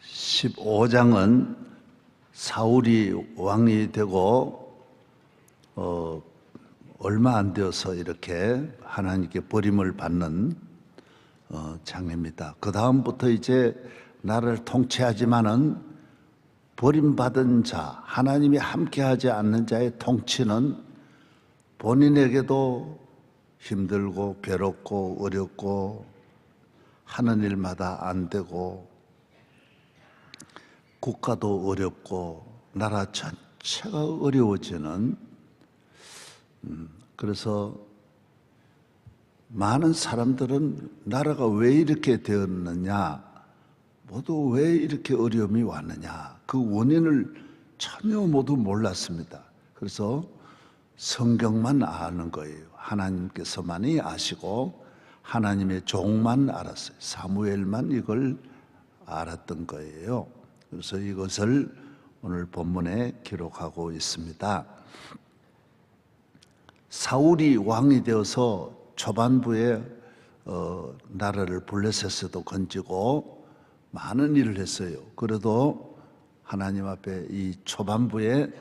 15장은 사울이 왕이 되고 얼마 안 되어서 이렇게 하나님께 버림을 받는 장입니다. 그 다음부터 이제 나라를 통치하지만은 버림받은 자, 하나님이 함께하지 않는 자의 통치는 본인에게도 힘들고 괴롭고 어렵고 하는 일마다 안 되고 국가도 어렵고 나라 전체가 어려워지는, 그래서 많은 사람들은 나라가 왜 이렇게 되었느냐, 모두 왜 이렇게 어려움이 왔느냐, 그 원인을 전혀 모두 몰랐습니다. 그래서 성경만 아는 거예요. 하나님께서만이 아시고 하나님의 종만 알았어요. 사무엘만 이걸 알았던 거예요. 그래서 이것을 오늘 본문에 기록하고 있습니다. 사울이 왕이 되어서 초반부에 나라를 블레셋에도 건지고 많은 일을 했어요. 그래도 하나님 앞에 이 초반부에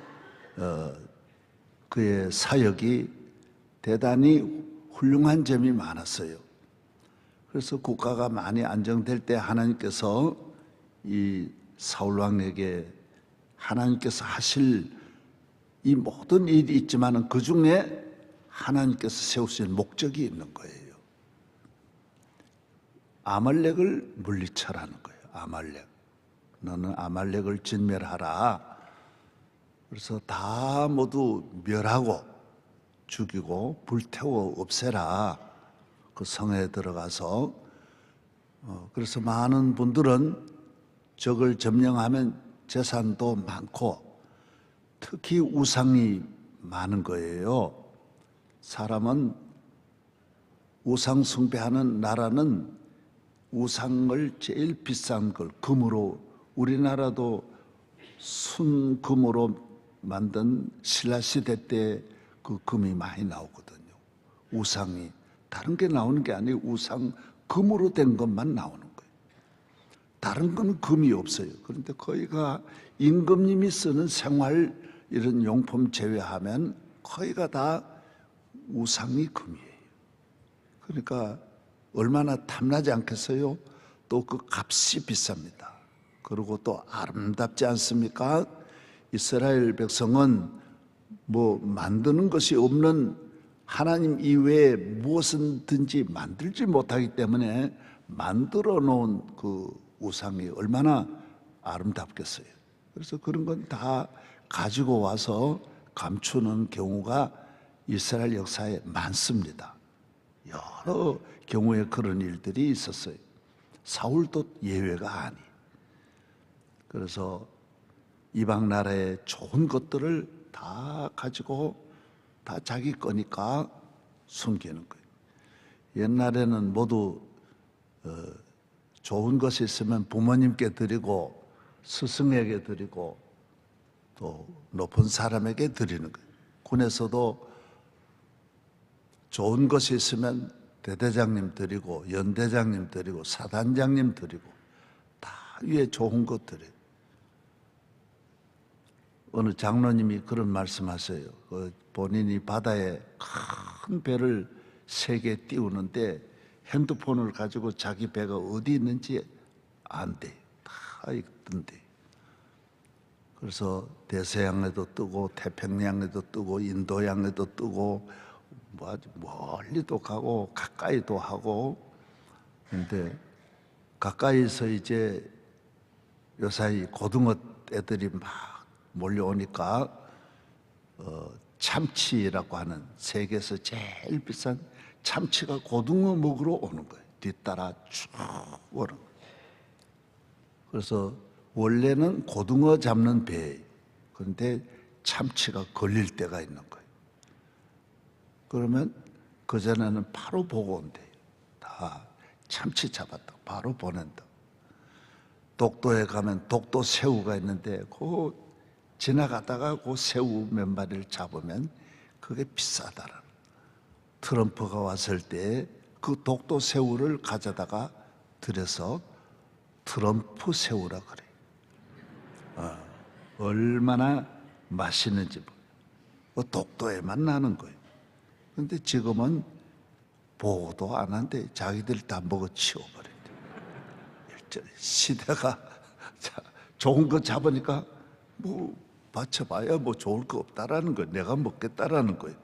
그의 사역이 대단히 훌륭한 점이 많았어요. 그래서 국가가 많이 안정될 때 하나님께서 이 사울 왕에게 하나님께서 하실 이 모든 일이 있지만 그 중에 하나님께서 세우실 목적이 있는 거예요. 아말렉을 물리쳐라는 거예요. 아말렉, 너는 아말렉을 진멸하라. 그래서 다 모두 멸하고 죽이고 불태워 없애라. 그 성에 들어가서 그래서 많은 분들은 적을 점령하면 재산도 많고 특히 우상이 많은 거예요. 사람은 우상 숭배하는 나라는 우상을 제일 비싼 걸 금으로, 우리나라도 순금으로 만든 신라시대 때 그 금이 많이 나오거든요. 우상이 다른 게 나오는 게 아니고 우상 금으로 된 것만 나오는 거예요. 다른 건 금이 없어요. 그런데 거기가 임금님이 쓰는 생활 이런 용품 제외하면 거기가 다 우상이 금이에요. 그러니까 얼마나 탐나지 않겠어요? 또 그 값이 비쌉니다. 그리고 또 아름답지 않습니까? 이스라엘 백성은 뭐 만드는 것이 없는, 하나님 이외에 무엇이든지 만들지 못하기 때문에 만들어 놓은 그 우상이 얼마나 아름답겠어요. 그래서 그런 건 다 가지고 와서 감추는 경우가 이스라엘 역사에 많습니다. 여러 경우에 그런 일들이 있었어요. 사울도 예외가 아니. 그래서 이방 나라의 좋은 것들을 다 가지고 다 자기 거니까 숨기는 거예요. 옛날에는 모두 좋은 것이 있으면 부모님께 드리고 스승에게 드리고 또 높은 사람에게 드리는 거예요. 군에서도 좋은 것이 있으면 대대장님 드리고 연대장님 드리고 사단장님 드리고 다 위에 좋은 것 드려요. 어느 장로님이 그런 말씀하세요. 본인이 바다에 큰 배를 3개 띄우는데 핸드폰을 가지고 자기 배가 어디 있는지 안 돼. 다 있던데. 그래서 대서양에도 뜨고 태평양에도 뜨고 인도양에도 뜨고 뭐 아주 멀리도 가고 가까이도 하고. 그런데 가까이서 이제 요사이 고등어 애들이 막 몰려오니까 참치라고 하는 세계에서 제일 비싼 참치가 고등어 먹으러 오는 거예요. 뒤따라 쭉 오는 거예요. 그래서 원래는 고등어 잡는 배예요. 그런데 참치가 걸릴 때가 있는 거예요. 그러면 그전에는 바로 보고 온대요. 다 참치 잡았다 바로 보낸다. 독도에 가면 독도 새우가 있는데 그 지나가다가 그 새우 몇 마리를 잡으면 그게 비싸다라는. 트럼프가 왔을 때 그 독도 새우를 가져다가 들여서 트럼프 새우라 그래. 얼마나 맛있는지 독도에만 나는 거예요. 근데 지금은 보고도 안 한대. 자기들 다 먹어 치워버린대. 시대가 좋은 거 잡으니까 뭐 받쳐봐야 뭐 좋을 거 없다라는 거예요. 내가 먹겠다라는 거예요.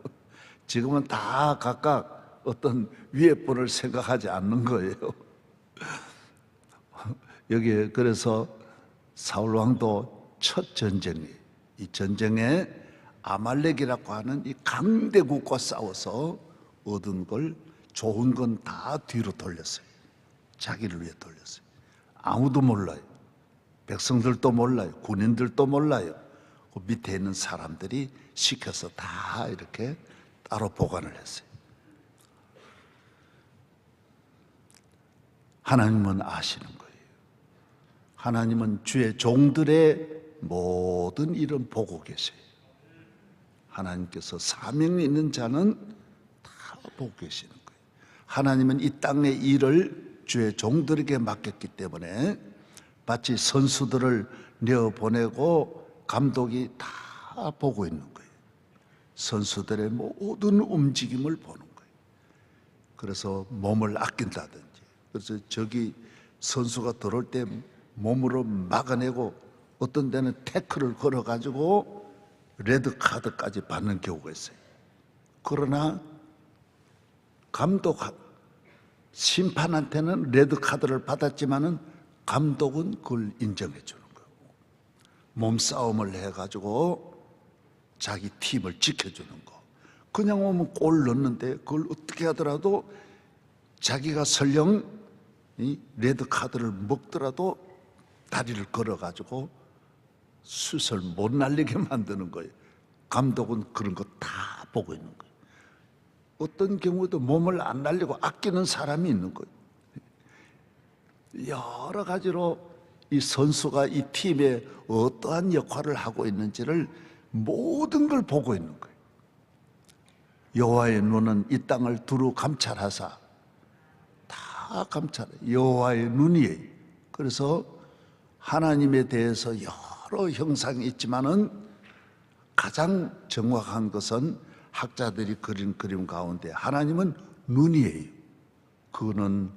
지금은 다 각각 어떤 위에분을 생각하지 않는 거예요. 여기에 그래서 사울 왕도 첫 전쟁이, 이 전쟁에 아말렉이라고 하는 이 강대국과 싸워서 얻은 걸, 좋은 건 다 뒤로 돌렸어요. 자기를 위해 돌렸어요. 아무도 몰라요. 백성들도 몰라요. 군인들도 몰라요. 그 밑에 있는 사람들이 시켜서 다 이렇게 따로 보관을 했어요. 하나님은 아시는 거예요. 하나님은 주의 종들의 모든 일은 보고 계세요. 하나님께서 사명이 있는 자는 다 보고 계시는 거예요. 하나님은 이 땅의 일을 주의 종들에게 맡겼기 때문에 마치 선수들을 내어보내고 감독이 다 보고 있는 거예요. 선수들의 모든 움직임을 보는 거예요. 그래서 몸을 아낀다든지, 그래서 저기 선수가 들어올 때 몸으로 막아내고 어떤 데는 태클을 걸어가지고 레드카드까지 받는 경우가 있어요. 그러나 감독, 심판한테는 레드카드를 받았지만은 감독은 그걸 인정해 주는 거고, 몸싸움을 해가지고 자기 팀을 지켜주는 거. 그냥 오면 골 넣는데 그걸 어떻게 하더라도 자기가 설령 이 레드카드를 먹더라도 다리를 걸어가지고 슛을 못 날리게 만드는 거예요. 감독은 그런 거 다 보고 있는 거예요. 어떤 경우도 몸을 안 날리고 아끼는 사람이 있는 거예요. 여러 가지로 이 선수가 이 팀에 어떠한 역할을 하고 있는지를 모든 걸 보고 있는 거예요. 여호와의 눈은 이 땅을 두루 감찰하사, 다 감찰해. 여호와의 눈이에요. 그래서 하나님에 대해서 여러 형상이 있지만은 가장 정확한 것은 학자들이 그린 그림 가운데 하나님은 눈이에요. 그는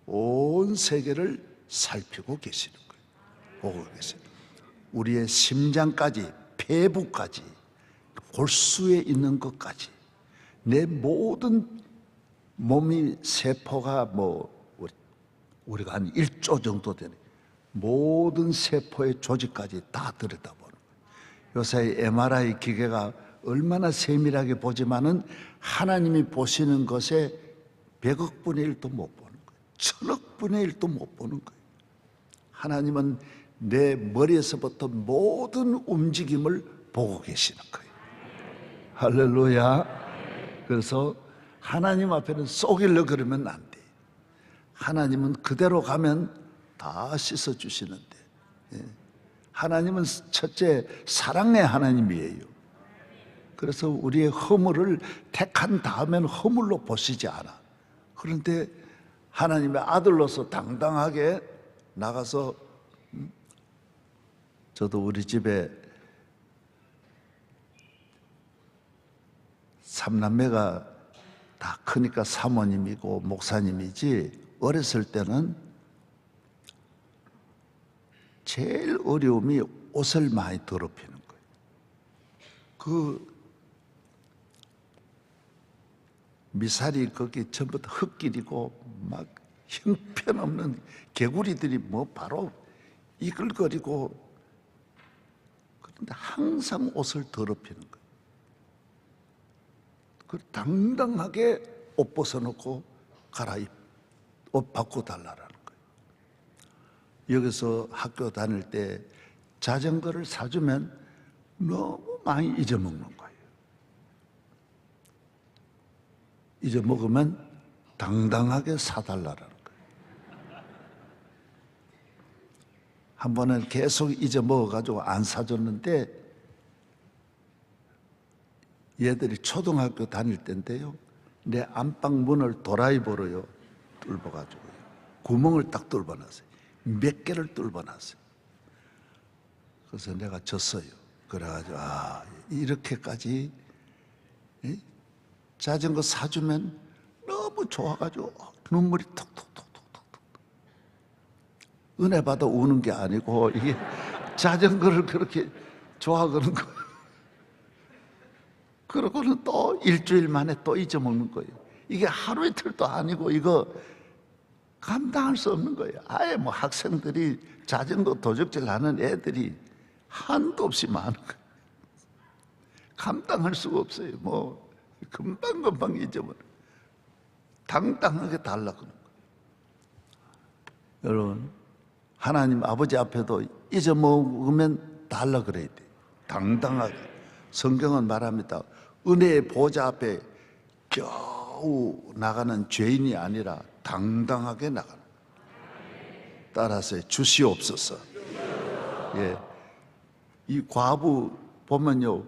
온 세계를 살피고 계시는 거예요. 보고 계세요. 우리의 심장까지, 폐부까지, 골수에 있는 것까지, 내 모든 몸이 세포가 우리가 한 1조 정도 되는 모든 세포의 조직까지 다 들여다보는 거예요. 요새 MRI 기계가 얼마나 세밀하게 보지만은 하나님이 보시는 것에 100억 분의 1도 못 보는 거예요. 1000억 분의 1도 못 보는 거예요. 하나님은 내 머리에서부터 모든 움직임을 보고 계시는 거예요. 할렐루야. 그래서 하나님 앞에는 속이려 그러면 안 돼. 하나님은 그대로 가면 다 씻어주시는데, 하나님은 첫째 사랑의 하나님이에요. 그래서 우리의 허물을 택한 다음에는 허물로 보시지 않아. 그런데 하나님의 아들로서 당당하게 나가서, 저도 우리 집에 삼남매가 다 크니까 사모님이고 목사님이지, 어렸을 때는 제일 어려움이 옷을 많이 더럽히는 거예요. 그 미살이 거기 전부 다 흙길이고 막 형편없는 개구리들이 바로 이글거리고, 그런데 항상 옷을 더럽히는 거예요. 그 당당하게 옷 벗어놓고 옷 바꿔 달라라는 거예요. 여기서 학교 다닐 때 자전거를 사주면 너무 많이 잊어먹는 거예요. 잊어먹으면 당당하게 사달라라는 거예요. 한 번은 계속 잊어먹어가지고 안 사줬는데, 얘들이 초등학교 다닐 때인데요, 내 안방 문을 도라이버로요 뚫어가지고요 구멍을 딱 뚫어놨어요. 몇 개를 뚫어놨어요. 그래서 내가 졌어요. 그래가지고 이렇게까지 자전거 사주면 너무 좋아가지고 눈물이 톡톡톡톡톡. 은혜 받아 우는 게 아니고 이게 자전거를 그렇게 좋아하는 거. 그러고는 또 일주일 만에 또 잊어먹는 거예요. 이게 하루 이틀도 아니고 이거 감당할 수 없는 거예요. 아예 뭐 학생들이 자전거 도적질 하는 애들이 한도 없이 많은 거예요. 감당할 수가 없어요. 뭐 금방금방 잊어버려. 당당하게 달라 그런 거예요. 여러분, 하나님 아버지 앞에도 잊어먹으면 달라 그래야 돼요. 당당하게. 성경은 말합니다. 은혜의 보좌 앞에 겨우 나가는 죄인이 아니라 당당하게 나가는 거예요. 따라서 주시옵소서. 예. 이 과부 보면요,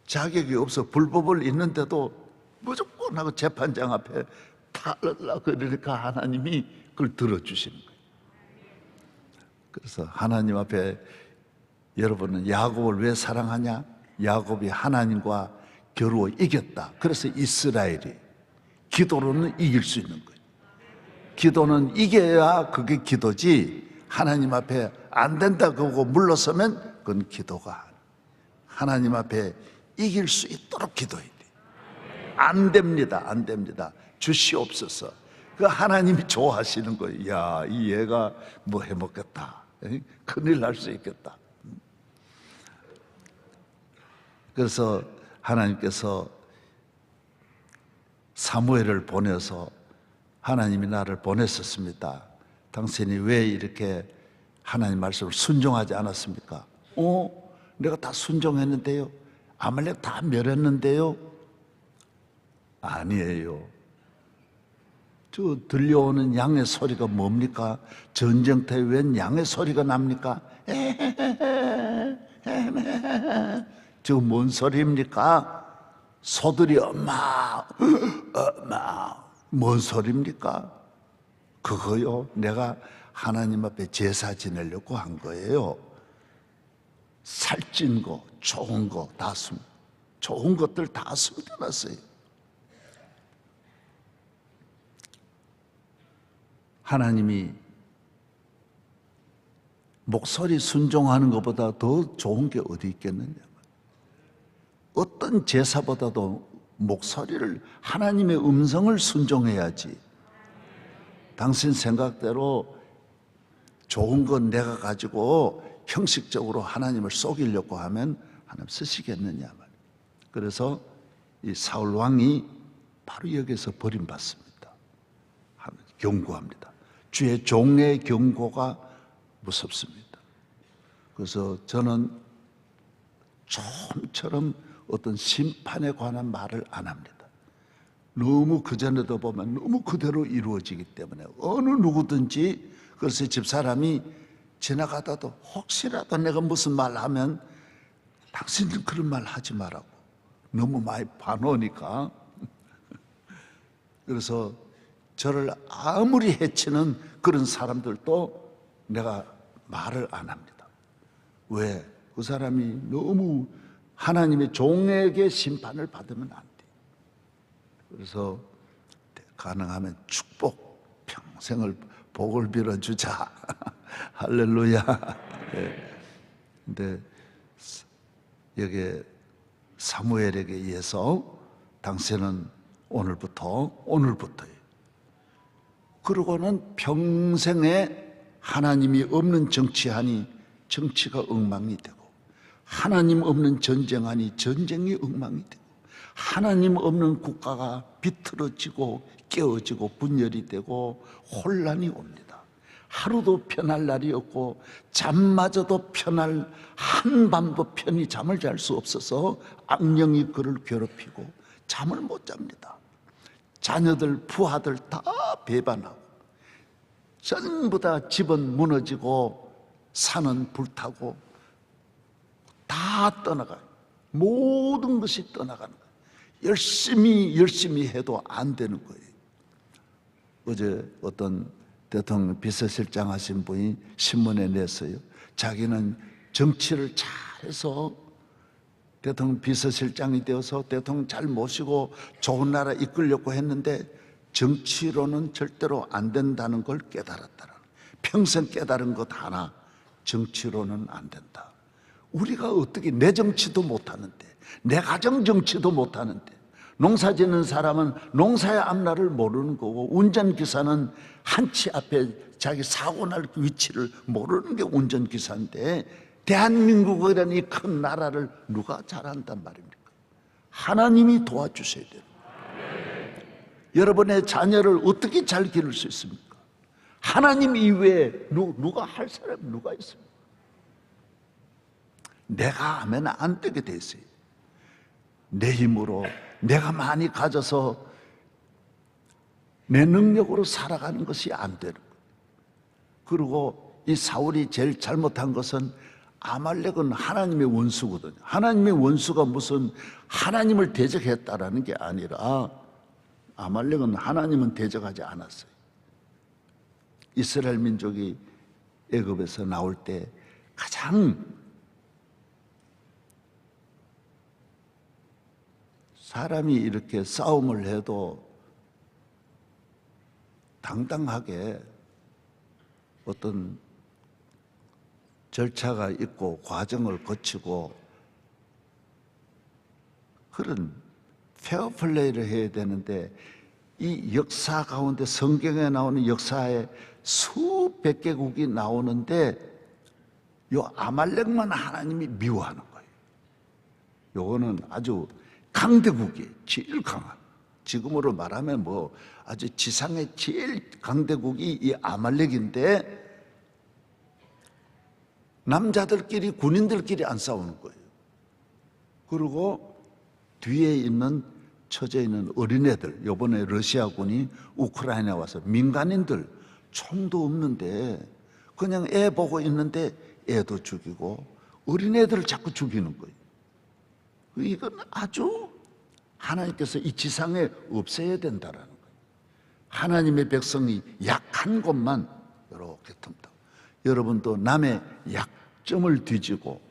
자격이 없어 불법을 있는데도 무조건 하고 재판장 앞에 달라 그러니까 하나님이 그걸 들어주시는 거예요. 그래서 하나님 앞에 여러분은 야곱을 왜 사랑하냐? 야곱이 하나님과 겨루어 이겼다. 그래서 이스라엘이 기도로는 이길 수 있는 거예요. 기도는 이겨야 그게 기도지, 하나님 앞에 안 된다 그러고 물러서면 그건 기도가 아니에요. 하나님 앞에 이길 수 있도록 기도해야 돼요. 안 됩니다. 안 됩니다. 주시옵소서. 그 하나님이 좋아하시는 거예요. 야, 이 얘가 뭐 해먹겠다. 큰일 날 수 있겠다. 그래서 하나님께서 사무엘을 보내서 하나님이 나를 보냈었습니다. 당신이 왜 이렇게 하나님 말씀을 순종하지 않았습니까? 내가 다 순종했는데요. 아말렉 다 멸했는데요. 아니에요. 저 들려오는 양의 소리가 뭡니까? 전쟁터에 웬 양의 소리가 납니까? 저 뭔 소리입니까? 소들이 엄마 뭔 소리입니까? 그거요, 내가 하나님 앞에 제사 지내려고 한 거예요. 살찐 거, 좋은 거 다 좋은 것들 다 숨겨놨어요. 하나님이 목소리 순종하는 것보다 더 좋은 게 어디 있겠느냐. 어떤 제사보다도 목소리를, 하나님의 음성을 순종해야지. 당신 생각대로 좋은 건 내가 가지고 형식적으로 하나님을 속이려고 하면 하나님 쓰시겠느냐. 그래서 이 사울 왕이 바로 여기서 버림받습니다. 경고합니다. 주의 종의 경고가 무섭습니다. 그래서 저는 좀처럼 어떤 심판에 관한 말을 안 합니다. 너무 그전에도 보면 너무 그대로 이루어지기 때문에 어느 누구든지, 그래서 집사람이 지나가다도 혹시라도 내가 무슨 말 하면 당신은 그런 말 하지 말라고 너무 많이 봐놓으니까. 그래서 저를 아무리 해치는 그런 사람들도 내가 말을 안 합니다. 왜? 그 사람이 너무 하나님의 종에게 심판을 받으면 안 돼. 그래서 가능하면 축복, 평생을 복을 빌어주자. 할렐루야. 네. 근데 여기 사무엘에게 의해서 당신은 오늘부터요. 그러고는 평생에 하나님이 없는 정치하니 정치가 엉망이 되고, 하나님 없는 전쟁하니 전쟁이 엉망이 되고, 하나님 없는 국가가 비틀어지고 깨어지고 분열이 되고 혼란이 옵니다. 하루도 편할 날이 없고 잠마저도 편할, 한밤도 편히 잠을 잘 수 없어서 악령이 그를 괴롭히고 잠을 못 잡니다. 자녀들, 부하들 다 배반하고 전부 다 집은 무너지고 산은 불타고 다 떠나가요. 모든 것이 떠나가는 거예요. 열심히 해도 안 되는 거예요. 어제 어떤 대통령 비서실장 하신 분이 신문에 냈어요. 자기는 정치를 잘해서 대통령 비서실장이 되어서 대통령 잘 모시고 좋은 나라 이끌려고 했는데 정치로는 절대로 안 된다는 걸 깨달았다는, 평생 깨달은 것 하나, 정치로는 안 된다. 우리가 어떻게 내 정치도 못하는데, 내 가정 정치도 못하는데, 농사 짓는 사람은 농사의 앞날을 모르는 거고, 운전기사는 한치 앞에 자기 사고 날 위치를 모르는 게 운전기사인데, 대한민국이라는 이 큰 나라를 누가 잘한단 말입니까? 하나님이 도와주셔야 돼요. 여러분의 자녀를 어떻게 잘 기를 수 있습니까? 하나님 이외에 누가 할 사람이 누가 있습니까? 내가 하면 안 되게 돼 있어요. 내 힘으로 내가 많이 가져서 내 능력으로 살아가는 것이 안 되는 거예요. 그리고 이 사울이 제일 잘못한 것은, 아말렉은 하나님의 원수거든요. 하나님의 원수가 무슨 하나님을 대적했다라는 게 아니라, 아말렉은 하나님은 대적하지 않았어요. 이스라엘 민족이 애굽에서 나올 때 가장 사람이 이렇게 싸움을 해도 당당하게 어떤 절차가 있고 과정을 거치고 그런 페어플레이를 해야 되는데, 이 역사 가운데 성경에 나오는 역사에 수백 개국이 나오는데 요 아말렉만 하나님이 미워하는 거예요. 요거는 아주 강대국이에요. 제일 강한, 지금으로 말하면 뭐 아주 지상의 제일 강대국이 이 아말렉인데, 남자들끼리 군인들끼리 안 싸우는 거예요. 그리고 뒤에 있는 처져 있는 어린애들, 이번에 러시아군이 우크라이나에 와서 민간인들 총도 없는데 그냥 애 보고 있는데 애도 죽이고 어린애들을 자꾸 죽이는 거예요. 이건 아주 하나님께서 이 지상에 없애야 된다라는 거예요. 하나님의 백성이 약한 곳만 이렇게 틈다. 여러분도 남의 약점을 뒤지고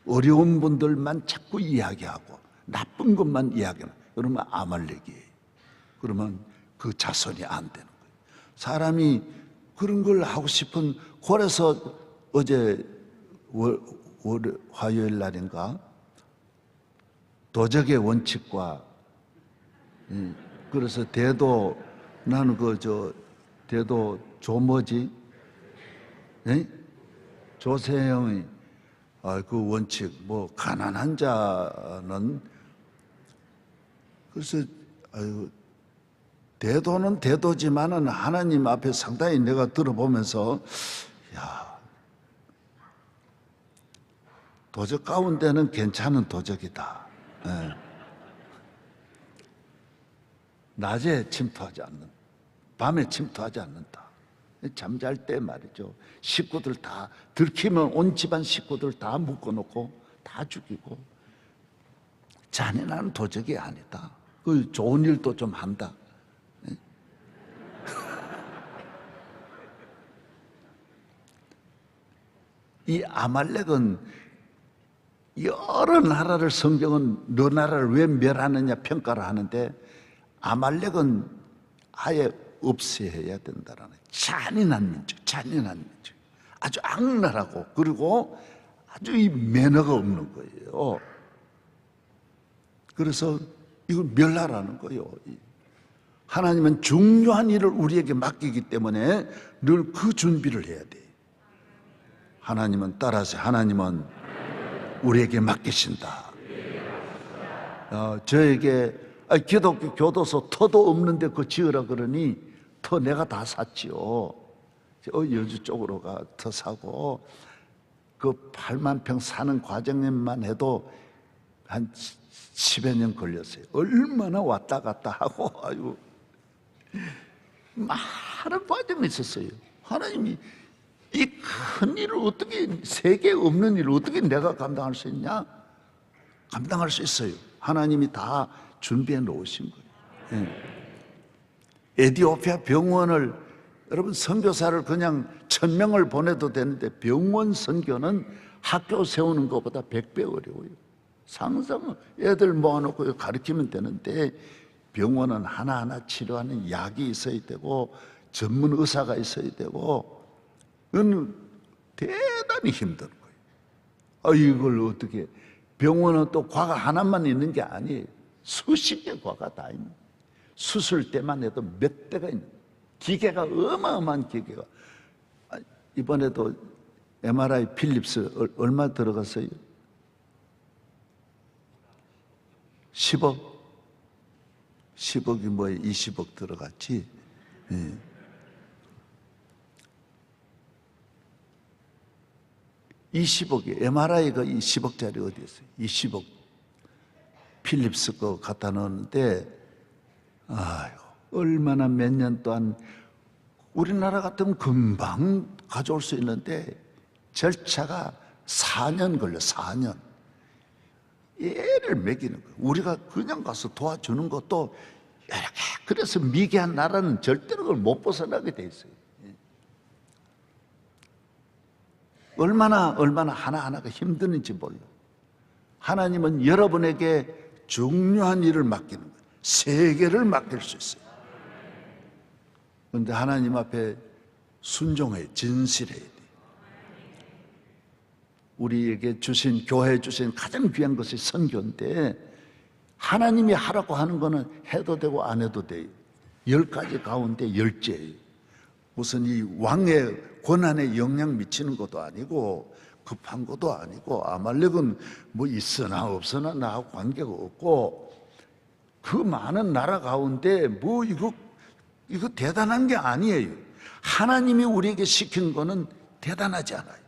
어려운 분들만 자꾸 이야기하고 나쁜 것만 이야기하는, 그러면 아말렉이에요. 그러면 그 자손이 안 되는 거예요. 사람이 그런 걸 하고 싶은, 그래서 어제 화요일 날인가 도적의 원칙과, 그래서 대도, 나는 대도 조뭐지? 조세형의 그 원칙, 뭐 가난한 자는, 그래서 대도는 대도지만은 하나님 앞에 상당히 내가 들어보면서, 야, 도적 가운데는 괜찮은 도적이다. 네. 낮에 침투하지 않는, 밤에 침투하지 않는다. 잠잘 때 말이죠. 식구들 다 들키면 온 집안 식구들 다 묶어놓고 다 죽이고, 잔인한 도적이 아니다. 그 좋은 일도 좀 한다. 이 아말렉은 여러 나라를, 성경은 너 나라를 왜 멸하느냐 평가를 하는데, 아말렉은 아예 없애야 된다라는, 잔인한 민족, 잔인한 민족, 아주 악랄하고, 그리고 아주 이 매너가 없는 거예요. 그래서 이걸 멸하라는 거예요. 하나님은 중요한 일을 우리에게 맡기기 때문에 늘 그 준비를 해야 돼. 하나님은 따라서, 하나님은 우리에게 맡기신다. 저에게 기독교 교도소 터도 없는데 그거 지으라 그러니 터 내가 다 샀지요. 여주 쪽으로 가 터 사고, 그 8만 평 사는 과정만 해도 한 10여 년 걸렸어요. 얼마나 왔다 갔다 하고, 아이고, 많은 과정이 있었어요. 하나님이 이 큰 일을 어떻게, 세계 없는 일을 어떻게 내가 감당할 수 있냐? 감당할 수 있어요. 하나님이 다 준비해 놓으신 거예요. 에디오피아 병원을 여러분, 선교사를 그냥 1000명을 보내도 되는데 병원 선교는 학교 세우는 것보다 100배 어려워요. 상상, 애들 모아놓고 가르치면 되는데 병원은 하나하나 치료하는 약이 있어야 되고 전문 의사가 있어야 되고, 이건 대단히 힘든 거예요. 이걸 어떻게, 병원은 또 과가 하나만 있는 게 아니에요. 수십 개 과가 다 있는 거예요. 수술 때만 해도 몇 대가 있는 거예요. 기계가 어마어마한 기계가. 이번에도 MRI 필립스 얼마 들어갔어요? 10억? 10억이 뭐에 20억 들어갔지? 예. MRI가 20억짜리 어디 있어요? 20억. 필립스 거 갖다 넣었는데, 아이고, 얼마나 몇 년 동안, 우리나라 같으면 금방 가져올 수 있는데, 절차가 4년 걸려, 4년. 얘를 먹이는 거예요. 우리가 그냥 가서 도와주는 것도 이렇게, 그래서 미개한 나라는 절대로 그걸 못 벗어나게 돼 있어요. 얼마나 하나하나가 힘드는지 몰라. 하나님은 여러분에게 중요한 일을 맡기는 거예요. 세계를 맡길 수 있어요. 그런데 하나님 앞에 순종해, 진실해야 돼요. 우리에게 주신, 교회에 주신 가장 귀한 것이 선교인데, 하나님이 하라고 하는 거는 해도 되고 안 해도 돼요. 10가지 가운데 10제예요. 무슨 이 왕의 권한에 영향 미치는 것도 아니고 급한 것도 아니고, 아말렉은 뭐 있으나 없으나 나하고 관계가 없고, 그 많은 나라 가운데 뭐 이거 대단한 게 아니에요. 하나님이 우리에게 시킨 거는 대단하지 않아요.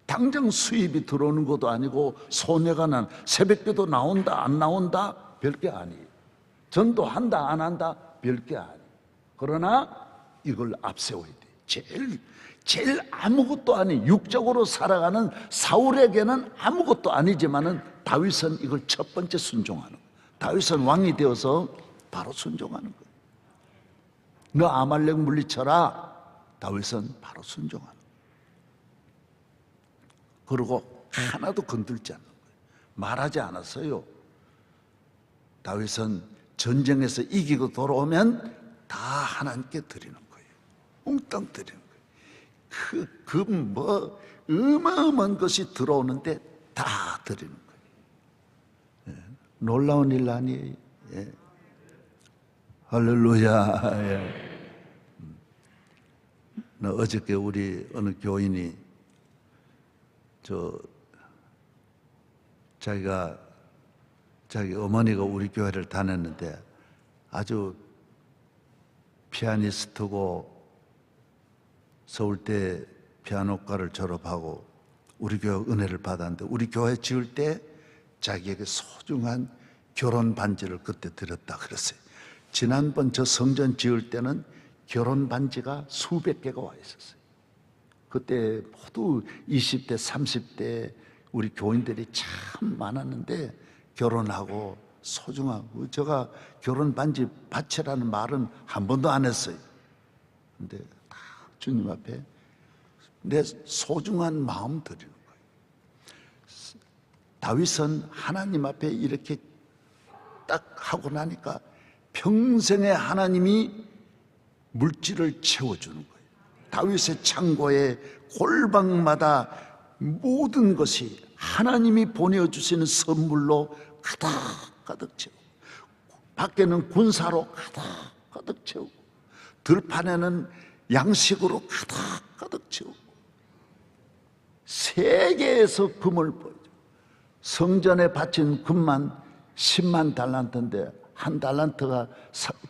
당장 수입이 들어오는 것도 아니고, 손해가 난 새벽기도 나온다 안 나온다 별게 아니에요. 전도한다 안 한다 별게 아니에요. 그러나 이걸 앞세워야 돼요. 제일 아무것도 아닌, 육적으로 살아가는 사울에게는 아무것도 아니지만은 다윗은 이걸 첫 번째 순종하는 거예요. 다윗은 왕이 되어서 바로 순종하는 거예요. 너 아말렉 물리쳐라. 다윗은 바로 순종하는 거예요. 그리고 하나도 건들지 않는 거예요. 말하지 않았어요. 다윗은 전쟁에서 이기고 돌아오면 다 하나님께 드리는 거예요. 웅땅 드리는 거예요. 뭐 어마어마한 것이 들어오는데 다 드리는 거예요. 예. 놀라운 일 아니에요. 예. 할렐루야. 예. 어저께 우리 어느 교인이 자기 어머니가 우리 교회를 다녔는데 아주 피아니스트고 서울대 피아노과를 졸업하고 우리 교회 은혜를 받았는데, 우리 교회 지을 때 자기에게 소중한 결혼 반지를 그때 드렸다 그랬어요. 지난번 저 성전 지을 때는 결혼 반지가 수백 개가 와 있었어요. 그때 모두 20대 30대 우리 교인들이 참 많았는데 결혼하고 소중하고, 제가 결혼 반지 바치라는 말은 한 번도 안 했어요. 근데 다 주님 앞에 내 소중한 마음 드리는 거예요. 다윗은 하나님 앞에 이렇게 딱 하고 나니까 평생에 하나님이 물질을 채워주는 거예요. 다윗의 창고에 골방마다 모든 것이 하나님이 보내주시는 선물로 가득 채우고, 밖에는 군사로 가득 채우고, 들판에는 양식으로 가득 채우고, 세계에서 금을 보여줘. 성전에 바친 금만 10만 달란트인데 한 달란트가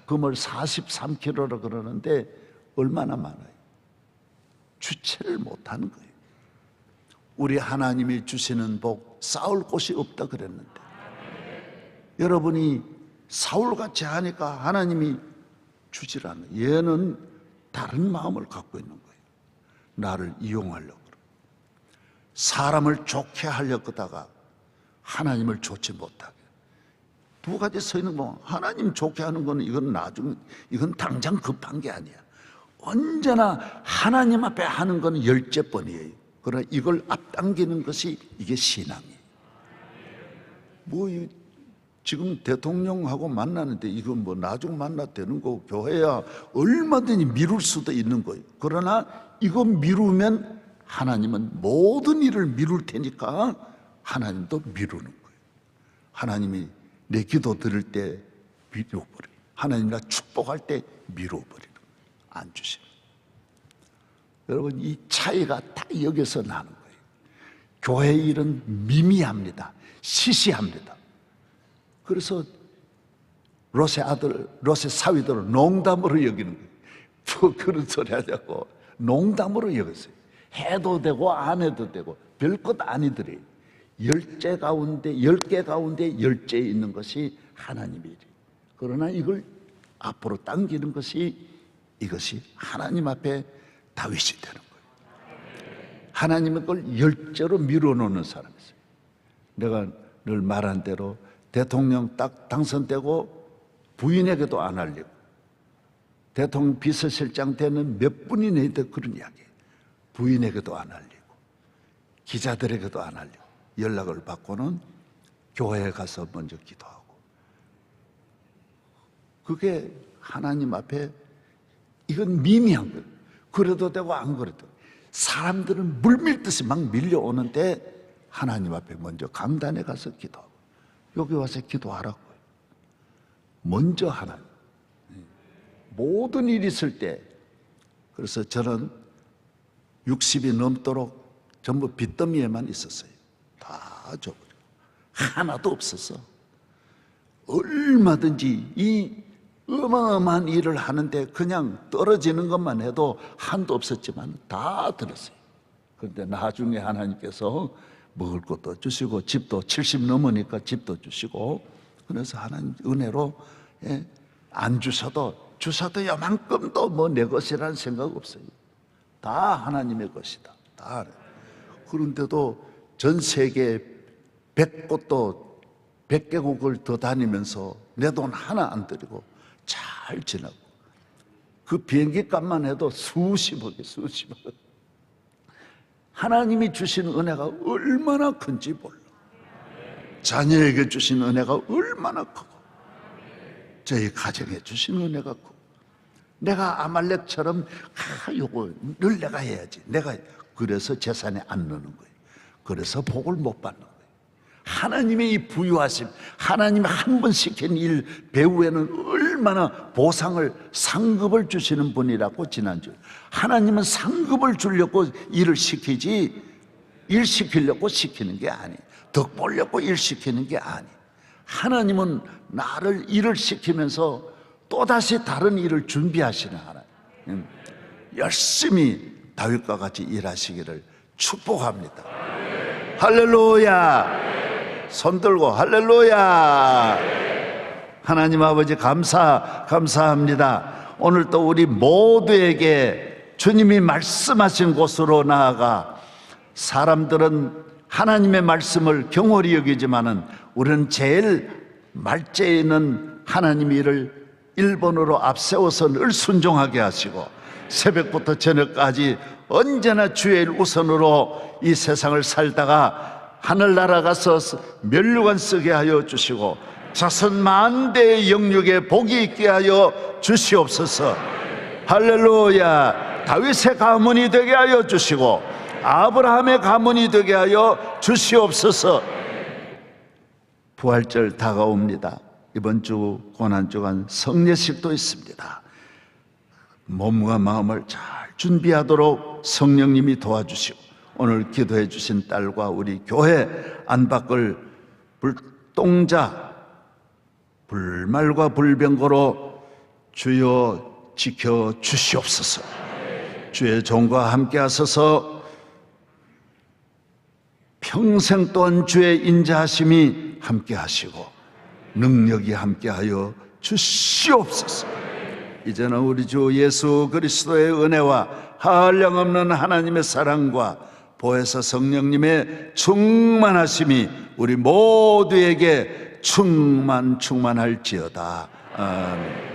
금을 43kg라 그러는데 얼마나 많아요. 주체를 못하는 거예요. 우리 하나님이 주시는 복 쌓을 곳이 없다 그랬는데, 여러분이 사울같이 하니까 하나님이 주질 않아요. 얘는 다른 마음을 갖고 있는 거예요. 나를 이용하려고 그래요. 사람을 좋게 하려고 하다가 하나님을 좋지 못하게. 두 가지 서 있는 거, 하나님 좋게 하는 거는 이건 당장 급한 게 아니야. 언제나 하나님 앞에 하는 건 10번이에요. 그러나 이걸 앞당기는 것이 이게 신앙이에요. 지금 대통령하고 만나는데 이건 뭐 나중 만나도 되는 거고, 교회야 얼마든지 미룰 수도 있는 거예요. 그러나 이거 미루면 하나님은 모든 일을 미룰 테니까 하나님도 미루는 거예요. 하나님이 내 기도 들을 때 미뤄버려요. 하나님 나 축복할 때 미뤄버리는 거예요. 안 주시는. 여러분, 이 차이가 다 여기서 나는 거예요. 교회 일은 미미합니다. 시시합니다. 그래서 롯의 사위들을 농담으로 여기는 거예요. 뭐 그런 소리 하자고 농담으로 여겼어요. 해도 되고 안 해도 되고 별것 아니더래요. 10개 가운데 10째 있는 것이 하나님이래요. 그러나 이걸 앞으로 당기는 것이 이것이 하나님 앞에 다윗이 되는 거예요. 하나님은 그걸 10제로 밀어놓는 사람이 있어요. 내가 늘 말한 대로 대통령 딱 당선되고 부인에게도 안 알리고, 대통령 비서실장 되는 몇 분이 내도 그런 이야기예요. 부인에게도 안 알리고 기자들에게도 안 알리고 연락을 받고는 교회에 가서 먼저 기도하고, 그게 하나님 앞에 이건 미미한 거예요. 그래도 되고 안 그래도 되고. 사람들은 물밀듯이 막 밀려오는데 하나님 앞에 먼저 강단에 가서 기도하고 여기 와서 기도하라고요. 먼저 하나님. 모든 일이 있을 때. 그래서 저는 60이 넘도록 전부 빚더미에만 있었어요. 다 줘버리고 하나도 없었어. 얼마든지 이 어마어마한 일을 하는데 그냥 떨어지는 것만 해도 한도 없었지만 다 들었어요. 그런데 나중에 하나님께서 먹을 것도 주시고 집도 70 넘으니까 집도 주시고, 그래서 하나님 은혜로 안 주셔도 요만큼도 뭐 내 것이라는 생각 없어요. 다 하나님의 것이다. 다. 그런데도 전 세계 100곳도 100개국을 더 다니면서 내 돈 하나 안 들이고 잘 지내고, 그 비행기 값만 해도 수십억이. 하나님이 주신 은혜가 얼마나 큰지 몰라. 자녀에게 주신 은혜가 얼마나 크고, 저희 가정에 주신 은혜가 크고, 내가 아말렉처럼 요거 늘 내가 해야지, 그래서 재산에 안 넣는 거예요. 그래서 복을 못 받는 거예요. 하나님의 이 부유하심, 하나님이 한 번 시킨 일 배후에는 얼마나 보상을, 상급을 주시는 분이라고 지난주. 하나님은 상급을 주려고 일을 시키지 일 시키려고 시키는 게 아니, 덕 보려고 일 시키는 게 아니. 하나님은 나를 일을 시키면서 또다시 다른 일을 준비하시는 하나님. 열심히 다윗과 같이 일하시기를 축복합니다. 할렐루야. 손 들고 할렐루야. 하나님 아버지 감사합니다. 오늘 또 우리 모두에게 주님이 말씀하신 곳으로 나아가, 사람들은 하나님의 말씀을 경홀히 여기지만은 우리는 제일 말째에 있는 하나님의 일을 1번으로 앞세워서 늘 순종하게 하시고, 새벽부터 저녁까지 언제나 주의 일 우선으로 이 세상을 살다가 하늘나라 가서 면류관 쓰게 하여 주시고 자손 만대의 영육에 복이 있게 하여 주시옵소서. 할렐루야. 다윗의 가문이 되게 하여 주시고 아브라함의 가문이 되게 하여 주시옵소서. 부활절 다가옵니다. 이번 주 고난주간 성례식도 있습니다. 몸과 마음을 잘 준비하도록 성령님이 도와주시고, 오늘 기도해 주신 딸과 우리 교회 안팎을 불동자 불말과 불병거로 주여 지켜 주시옵소서. 주의 종과 함께 하소서. 평생 또한 주의 인자하심이 함께 하시고 능력이 함께 하여 주시옵소서. 이제는 우리 주 예수 그리스도의 은혜와 한량없는 하나님의 사랑과 보혜사 성령님의 충만하심이 우리 모두에게 충만할지어다. 아멘.